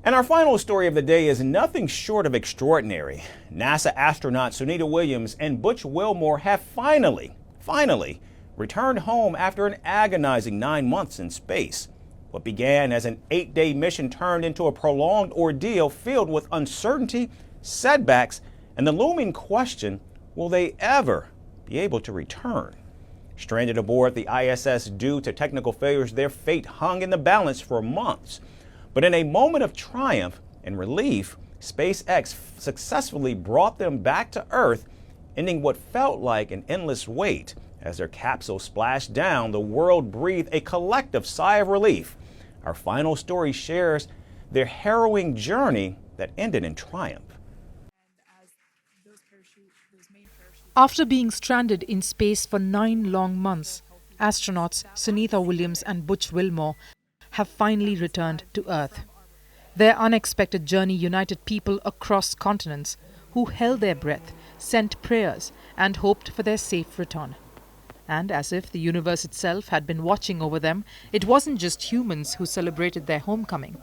And our final story of the day is nothing short of extraordinary. NASA astronauts Sunita Williams and Butch Wilmore have finally returned home after an agonizing 9 months in space. What began as an 8-day mission turned into a prolonged ordeal filled with uncertainty, setbacks, and the looming question, will they ever be able to return? Stranded aboard the ISS due to technical failures, their fate hung in the balance for months. But in a moment of triumph and relief, SpaceX successfully brought them back to Earth, ending what felt like an endless wait. As their capsule splashed down, the world breathed a collective sigh of relief. Our final story shares their harrowing journey that ended in triumph. After being stranded in space for 9 long months, astronauts Sunita Williams and Butch Wilmore have finally returned to Earth. Their unexpected journey united people across continents who held their breath, sent prayers, and hoped for their safe return. And as if the universe itself had been watching over them, it wasn't just humans who celebrated their homecoming.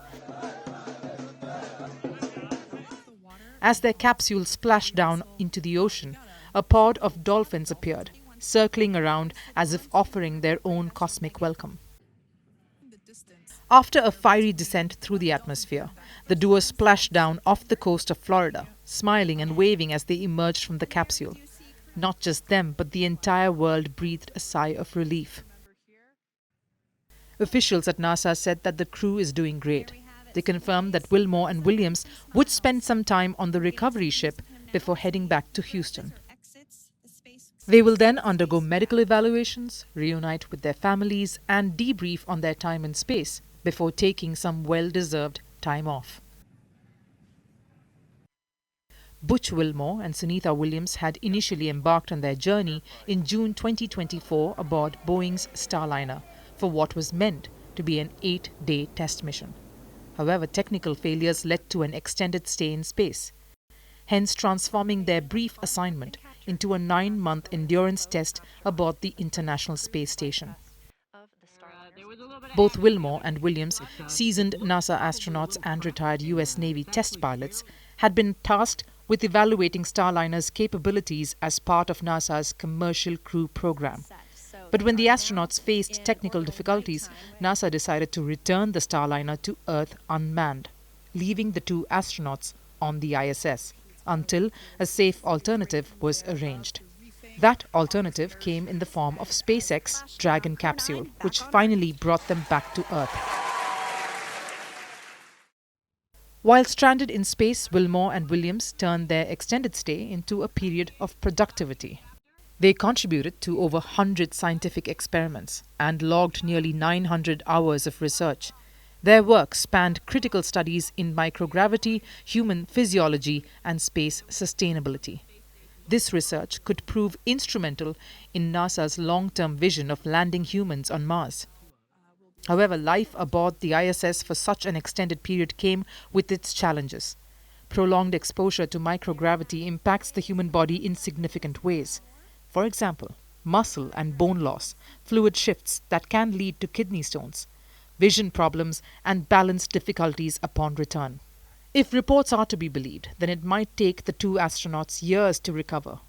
As their capsule splashed down into the ocean, a pod of dolphins appeared, circling around as if offering their own cosmic welcome. After a fiery descent through the atmosphere, the duo splashed down off the coast of Florida, smiling and waving as they emerged from the capsule. Not just them, but the entire world breathed a sigh of relief. Officials at NASA said that the crew is doing great. They confirmed that Wilmore and Williams would spend some time on the recovery ship before heading back to Houston. They will then undergo medical evaluations, reunite with their families, and debrief on their time in space before taking some well-deserved time off. Butch Wilmore and Sunita Williams had initially embarked on their journey in June 2024 aboard Boeing's Starliner for what was meant to be an 8-day test mission. However, technical failures led to an extended stay in space, hence transforming their brief assignment into a 9-month endurance test aboard the International Space Station. Both Wilmore and Williams, seasoned NASA astronauts and retired U.S. Navy test pilots, had been tasked with evaluating Starliner's capabilities as part of NASA's Commercial Crew Program. But when the astronauts faced technical difficulties, NASA decided to return the Starliner to Earth unmanned, leaving the 2 astronauts on the ISS until a safe alternative was arranged. That alternative came in the form of SpaceX Dragon capsule, which finally brought them back to Earth. While stranded in space, Wilmore and Williams turned their extended stay into a period of productivity. They contributed to over 100 scientific experiments and logged nearly 900 hours of research. Their work spanned critical studies in microgravity, human physiology, and space sustainability. This research could prove instrumental in NASA's long-term vision of landing humans on Mars. However, life aboard the ISS for such an extended period came with its challenges. Prolonged exposure to microgravity impacts the human body in significant ways. For example, muscle and bone loss, fluid shifts that can lead to kidney stones, vision problems, and balance difficulties upon return. If reports are to be believed, then it might take the 2 astronauts years to recover.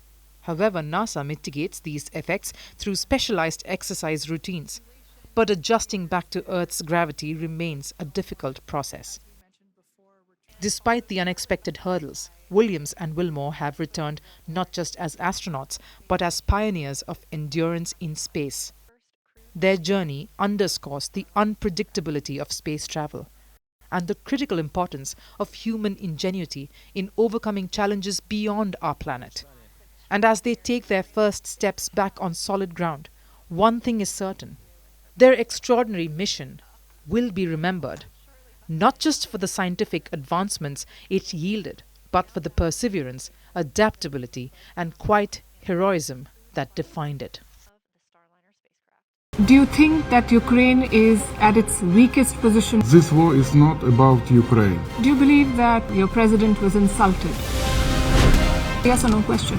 However, NASA mitigates these effects through specialized exercise routines. But adjusting back to Earth's gravity remains a difficult process. Despite the unexpected hurdles, Williams and Wilmore have returned not just as astronauts, but as pioneers of endurance in space. Their journey underscores the unpredictability of space travel and the critical importance of human ingenuity in overcoming challenges beyond our planet. And as they take their first steps back on solid ground, one thing is certain: their extraordinary mission will be remembered, not just for the scientific advancements it yielded, but for the perseverance, adaptability, and quiet heroism that defined it. Do you think that Ukraine is at its weakest position? This war is not about Ukraine. Do you believe that your president was insulted? Yes or no question?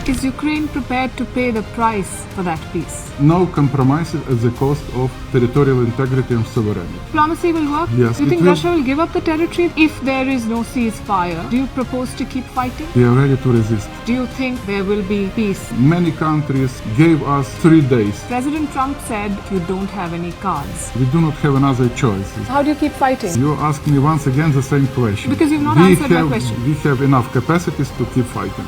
Is Ukraine prepared to pay the price for that peace? No compromises at the cost of territorial integrity and sovereignty. Diplomacy will work? Yes, Do you it think will. Russia will give up the territory if there is no ceasefire? Do you propose to keep fighting? We are ready to resist. Do you think there will be peace? Many countries gave us 3 days. President Trump said you don't have any cards. We do not have another choice. How do you keep fighting? You ask me once again the same question. Because you've not answered my question. We have enough capacities to keep fighting.